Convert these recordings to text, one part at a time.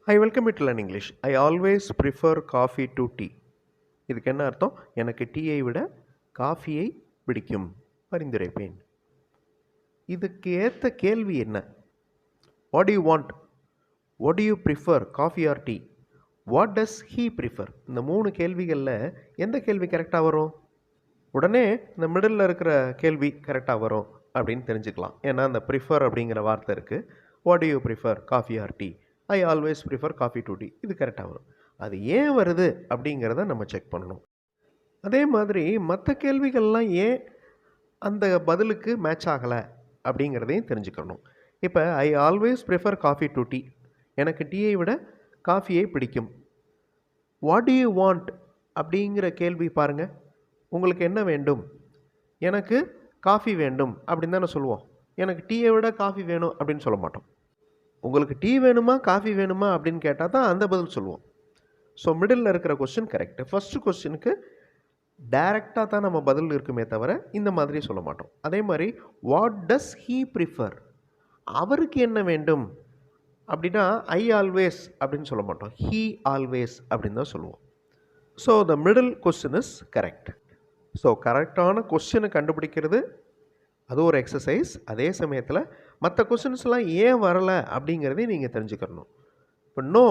I welcome you to Learn English. I always prefer coffee to tea. இதுக்கு என்ன அர்த்தம்? எனக்கு டீயை விட காஃபியை பிடிக்கும், பரிந்துரைப்பேன். இதுக்கு ஏற்ற கேள்வி என்ன? What do you want? What do you prefer, coffee or tea? What does he prefer? இந்த 3 கேள்விகளில் எந்த கேள்வி கரெக்டாக வரும்? உடனே இந்த மிடில் இருக்கிற கேள்வி கரெக்டாக வரும் அப்படின்னு தெரிஞ்சுக்கலாம். ஏன்னா அந்த ப்ரிஃபர் அப்படிங்கிற வார்த்தை இருக்குது. What do you prefer, coffee or tea? I always prefer coffee to tea. இது கரெக்டாக வரும். அது ஏன் வருது அப்படிங்கிறத நம்ம செக் பண்ணணும். அதே மாதிரி மற்ற கேள்விகள்லாம் ஏன் அந்த பதிலுக்கு மேட்ச் ஆகலை அப்படிங்கிறதையும் தெரிஞ்சுக்கணும். இப்போ I always prefer coffee to tea, எனக்கு டீயை விட காஃபியை பிடிக்கும். வாட் டு யூ வாண்ட் அப்படிங்கிற கேள்வி பாருங்கள். உங்களுக்கு என்ன வேண்டும்? எனக்கு காஃபி வேண்டும் அப்படின்னு தானே சொல்லுவோம். எனக்கு டீயை விட காஃபி வேணும் அப்படின்னு சொல்ல மாட்டோம். உங்களுக்கு டீ வேணுமா காஃபி வேணுமா அப்படின்னு கேட்டால் தான் அந்த பதில் சொல்லுவோம். ஸோ மிடில் இருக்கிற கொஸ்டின் கரெக்டு. ஃபஸ்ட்டு கொஸ்டினுக்கு டைரெக்டாக தான் நம்ம பதில் இருக்குமே தவிர இந்த மாதிரி சொல்ல மாட்டோம். அதே மாதிரி வாட் டஸ் ஹீ ப்ரிஃபர், அவருக்கு என்ன வேண்டும் அப்படின்னா ஐ ஆல்வேஸ் அப்படின்னு சொல்ல மாட்டோம், ஹீ ஆல்வேஸ் அப்படின்னு தான் சொல்லுவோம். So the middle question is correct. So கரெக்டான கொஸ்டினை கண்டுபிடிக்கிறது அது ஒரு எக்ஸசைஸ். அதே சமயத்தில் மற்ற கொஸ்டின்ஸ்லாம் ஏன் வரலை அப்படிங்கிறதையும் நீங்கள் தெரிஞ்சுக்கணும். இப்போ no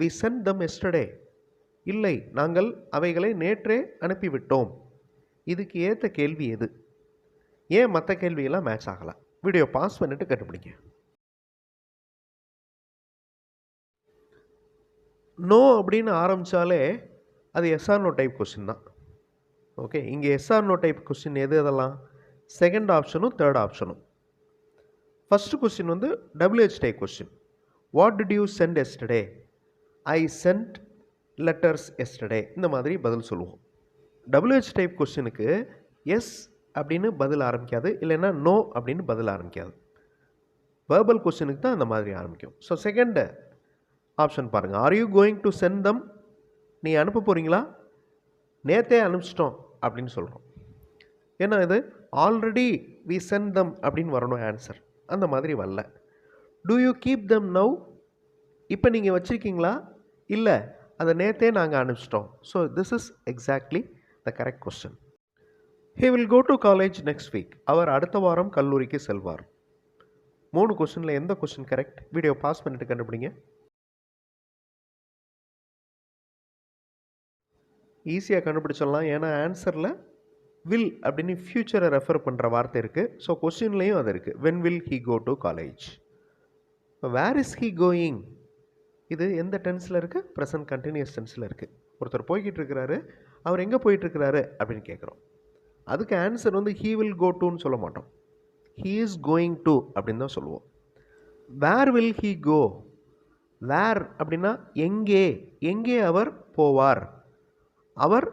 we sent them yesterday, இல்லை நாங்கள் அவைகளை நேற்றே அனுப்பிவிட்டோம். இதுக்கு ஏற்ற கேள்வி எது? ஏன் மற்ற கேள்வியெல்லாம் மேட்ச் ஆகலை? வீடியோ பாஸ் பண்ணிவிட்டு கண்டுபிடிங்க. நோ அப்படின்னு ஆரம்பித்தாலே அது எஸ்ஆர் நோ டைப் கொஸ்டின் தான். ஓகே, இங்கே எஸ்ஆர் நோ டைப் கொஸ்டின் எது? அதெல்லாம் செகண்ட் ஆப்ஷனும் தேர்ட் ஆப்ஷனும். ஃபஸ்ட்டு கொஸ்டின் வந்து WH type question. What did you sent yesterday? I sent letters yesterday. இந்த மாதிரி பதில் சொல்லுவோம். WH டைப் கொஸ்டினுக்கு எஸ் அப்படின்னு பதில் ஆரம்பிக்காது, இல்லைன்னா நோ அப்படின்னு பதில் ஆரம்பிக்காது. வேர்பல் கொஸ்டினுக்கு தான் அந்த மாதிரி ஆரம்பிக்கும். ஸோ செகண்ட் ஆப்ஷன் பாருங்கள். Are you going to send them? நீ அனுப்ப போகிறீங்களா? நேற்றே அனுப்பிச்சிட்டோம் அப்படின்னு சொல்கிறோம். ஏன்னா இது ஆல்ரெடி வி சென்ட் தம் அப்படின்னு வரணும் ஆன்சர். அந்த மாதிரி வரல. Do you keep them now? இப்போ நீங்கள் வச்சுருக்கீங்களா? இல்லை, அதை நேற்றே நாங்கள் அனுப்பிச்சிட்டோம். So this is exactly the correct question. He will go to college next week. அவர் அடுத்த வாரம் கல்லூரிக்கு செல்வார். 3 கொஸ்டினில் எந்த கொஸ்டின் கரெக்ட்? வீடியோ பாஸ் பண்ணிட்டு கண்டுபிடிங்க. ஈஸியாக கண்டுபிடிச்சிடலாம். ஏன்னா ஆன்சரில் வில் அப்படின்னு ஃப்யூச்சரை ரெஃபர் பண்ணுற வார்த்தை இருக்குது. ஸோ கொஸ்டின்லேயும் அது இருக்குது. When will he go to college. Where is he going? இது எந்த டென்ஸில் இருக்குது? ப்ரெசன்ட் கண்டினியூஸ் டென்ஸில் இருக்குது. ஒருத்தர் போய்கிட்டு இருக்கிறாரு, அவர் எங்கே போயிட்டுருக்கிறாரு அப்படின்னு கேட்குறோம். அதுக்கு ஆன்சர் வந்து ஹீ வில் கோ டுன்னு சொல்ல மாட்டோம், ஹீ இஸ் கோயிங் டு அப்படின்னு தான் சொல்லுவோம். வேர் வில் ஹீ கோ? வேர் அப்படின்னா எங்கே, எங்கே அவர் போவார்? அவர்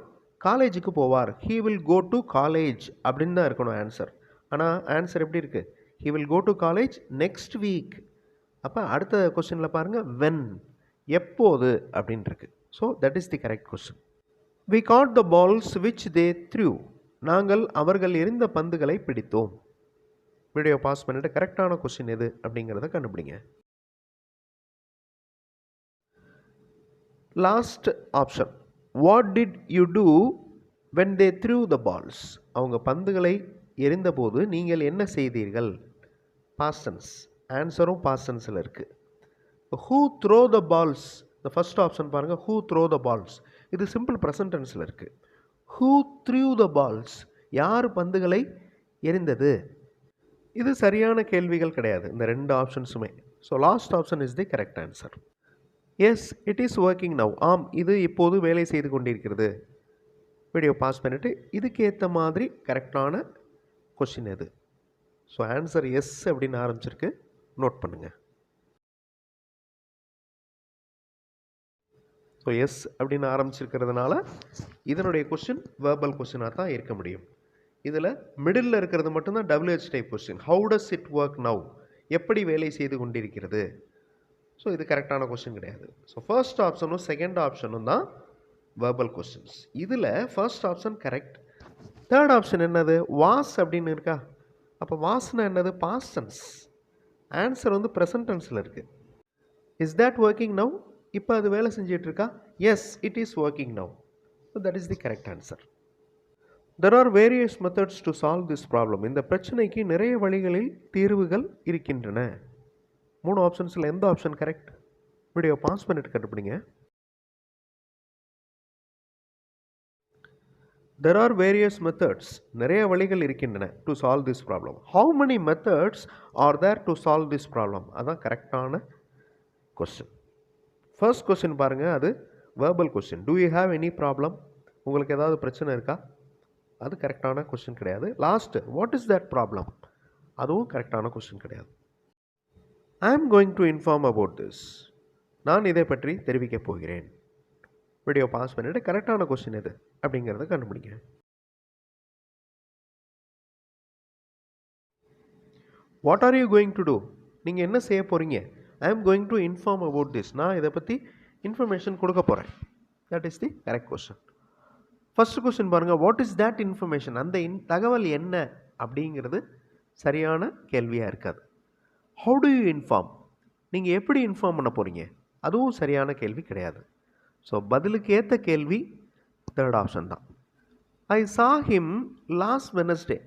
காலேஜுக்கு போவார். He will go to college அப்படின்னு தான் இருக்கணும் ஆன்சர். ஆனால் ஆன்சர் எப்படி இருக்குது? He will go to college next week. அப்போ அடுத்த கொஸ்டினில் பாருங்கள், வென், எப்போது அப்படின்ட்டுருக்கு. So that is the correct question. We got the balls which they threw. நாங்கள் அவர்கள் எறிந்த பந்துகளை பிடித்தோம். வீடியோ பாஸ் பண்ணிவிட்டு கரெக்டான கொஸ்டின் எது அப்படிங்கிறத கண்டுபிடிங்க. Last option, what did you do when they threw the balls? அவங்க பந்துகளை எறிந்தபோது நீங்கள் என்ன செய்தீர்கள்? Past tense. ஆன்சரும் பாஸ்ட் டென்ஸில் இருக்குது. Who throw the balls? The first option பாருங்கள், ஹூ த்ரோ த பால்ஸ். இது சிம்பிள் ப்ரெசன்ட் டென்ஸில் இருக்குது. Who threw the balls? யார் பந்துகளை எறிந்தது? இது சரியான கேள்விகள் கிடையாது, இந்த 2 ஆப்ஷன்ஸுமே. So last option is the correct answer. Yes, it is working now. ஆம், இது இப்போது வேலை செய்து கொண்டிருக்கிறது. வீடியோ பாஸ் பண்ணிவிட்டு இதுக்கு ஏற்ற மாதிரி கரெக்டான கொஸ்டின் எது? ஸோ ஆன்சர் எஸ் அப்படின்னு ஆரம்பிச்சிருக்கு, நோட் பண்ணுங்கள். ஸோ எஸ் அப்படின்னு ஆரம்பிச்சிருக்கிறதுனால இதனுடைய கொஸ்டின் வேர்பல் கொஸ்டினாக தான் இருக்க முடியும். இதில் மிடில் இருக்கிறது மட்டும்தான் WH type question. How does it work now? எப்படி வேலை செய்து கொண்டிருக்கிறது? ஸோ இது கரெக்டான கொஸ்டின் கிடையாது. ஸோ ஃபர்ஸ்ட் ஆப்ஷனும் செகண்ட் ஆப்ஷனும் தான் வேர்பல் கொஸ்டின்ஸ். இதில் first option correct. Third option என்னது? வாஸ் அப்படின்னு இருக்கா? அப்போ வாஸ்னா என்னது? Past tense. ஆன்சர் வந்து ப்ரெசன்ட் டென்ஸில் இருக்குது. Is that working now? இப்போ அது வேலை செஞ்சிட்டு இருக்கா? Yes, it is working now. So that is the correct answer. There are various methods to solve this problem. இந்த பிரச்சனைக்கு நிறைய வழிகளில் தீர்வுகள் இருக்கின்றன. 3 ஆப்ஷன்ஸில் எந்த ஆப்ஷன் கரெக்ட்? வீடியோ பாஸ் பண்ணிட்டு கண்டுபிடிங்க. There are various methods. நிறைய வழிகள் இருக்கின்றன to solve this problem. How many methods are there to solve this problem? அதான் கரெக்டான கொஸ்டின். ஃபர்ஸ்ட் கொஸ்டின் பாருங்க, அது verbal question. Do you have any problem? உங்களுக்கு ஏதாவது பிரச்சனை இருக்கா? அது கரெக்டான கொஸ்டின் கிடையாது. Last, what is that problem? அதுவும் கரெக்டான கொஸ்டின் கிடையாது. I am going to inform about this. நான் இதை பற்றி தெரிவிக்க போகிறேன். வீடியோ பாஸ் பண்ணிவிட்டு கரெக்டான கொஸ்டின் எது அப்படிங்கிறத கண்டுபிடிங்க. What are you going to do? நீங்கள் என்ன செய்ய போகிறீங்க? I am going to inform about this. நான் இதை பற்றி இன்ஃபர்மேஷன் கொடுக்க போகிறேன். That is the correct question. First question பாருங்கள், வாட் இஸ் தட் இன்ஃபர்மேஷன்? அந்த தகவல் என்ன அப்படிங்கிறது சரியான கேள்வியாக இருக்காது. How do you inform? நீங்கள் எப்படி இன்ஃபார்ம் பண்ண போகிறீங்க? அதுவும் சரியான கேள்வி கிடையாது. ஸோ பதிலுக்கு ஏற்ற கேள்வி தேர்ட் ஆப்ஷன் தான். ஐ சா ஹிம் லாஸ்ட் வெனஸ்டே.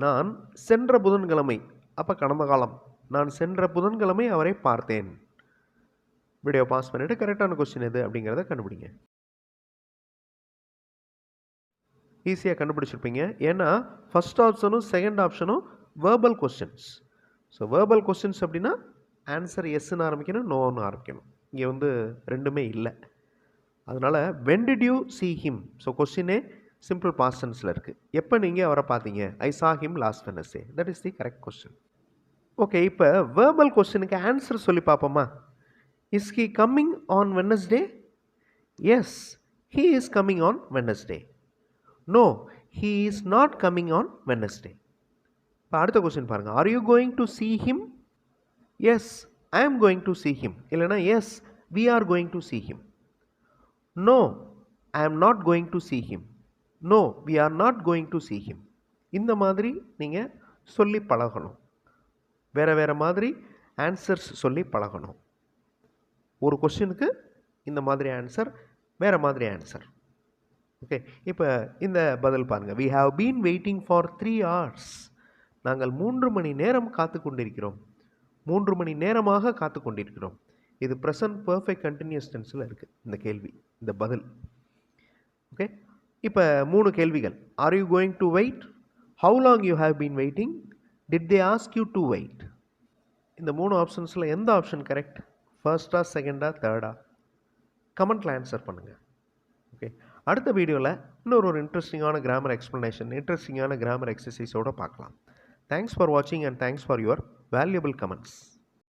நான் சென்ற புதன்கிழமை, அப்போ கடந்த காலம், நான் சென்ற புதன்கிழமை அவரை பார்த்தேன். வீடியோ பாஸ் பண்ணிவிட்டு கரெக்டான கொஸ்டின் எது அப்படிங்கிறத கண்டுபிடிங்க. ஈஸியாக கண்டுபிடிச்சிருப்பீங்க. ஏன்னா ஃபஸ்ட் ஆப்ஷனும் செகண்ட் ஆப்ஷனும் verbal questions. So verbal questions அப்படின்னா ஆன்சர் எஸ்ன்னு ஆரம்பிக்கணும், நோன்னு ஆரம்பிக்கணும். இங்கே வந்து ரெண்டுமே இல்லை. அதனால் when did you see him? So கொஸ்டினே சிம்பிள் பாஸ்ட் டென்ஸில் இருக்குது. எப்போ நீங்கள் அவரை பார்த்தீங்க? I saw him last Wednesday. That is the correct question. Okay, இப்போ வேர்பல் கொஸ்டினுக்கு ஆன்சர் சொல்லி பார்ப்போமா? Is he coming on Wednesday? Yes, he is coming on Wednesday. No, he is not coming on Wednesday. இப்போ அடுத்த question பாருங்கள், are you going to see him? Yes, I am going to see him. இல்லைனா yes, we are going to see him. No, I am not going to see him. No, we are not going to see him. இந்த மாதிரி நீங்கள் சொல்லி பழகணும். வேறு வேறு மாதிரி answers சொல்லி பழகணும். ஒரு கொஸ்டினுக்கு இந்த மாதிரி ஆன்சர், வேறு மாதிரி ஆன்சர். ஓகே, இப்போ இந்த பதில் பாருங்கள். We have been waiting for 3 hours. நாங்கள் 3 மணி நேரம் காத்து கொண்டிருக்கிறோம். 3 மணி நேரமாக காத்து கொண்டிருக்கிறோம். இது ப்ரெசன்ட் பர்ஃபெக்ட் கண்டினியூஸ் டென்ஸில் இருக்குது இந்த கேள்வி, இந்த பதில். ஓகே, இப்போ 3 கேள்விகள். Are you going to wait? How long you have been waiting? Did they ask you to wait? இந்த 3 ஆப்ஷன்ஸில் எந்த ஆப்ஷன் கரெக்ட்? ஃபர்ஸ்டா, செகண்டா, தேர்டா? கமெண்ட்டில் ஆன்சர் பண்ணுங்கள். ஓகே, அடுத்த வீடியோவில் இன்னொரு இன்ட்ரெஸ்டிங்கான கிராமர் எக்ஸ்ப்ளனேஷன், இன்ட்ரெஸ்டிங்கான கிராமர் எக்ஸசைஸோடு பார்க்கலாம். தேங்க்ஸ் ஃபார் வாட்சிங் and thanks for your valuable comments.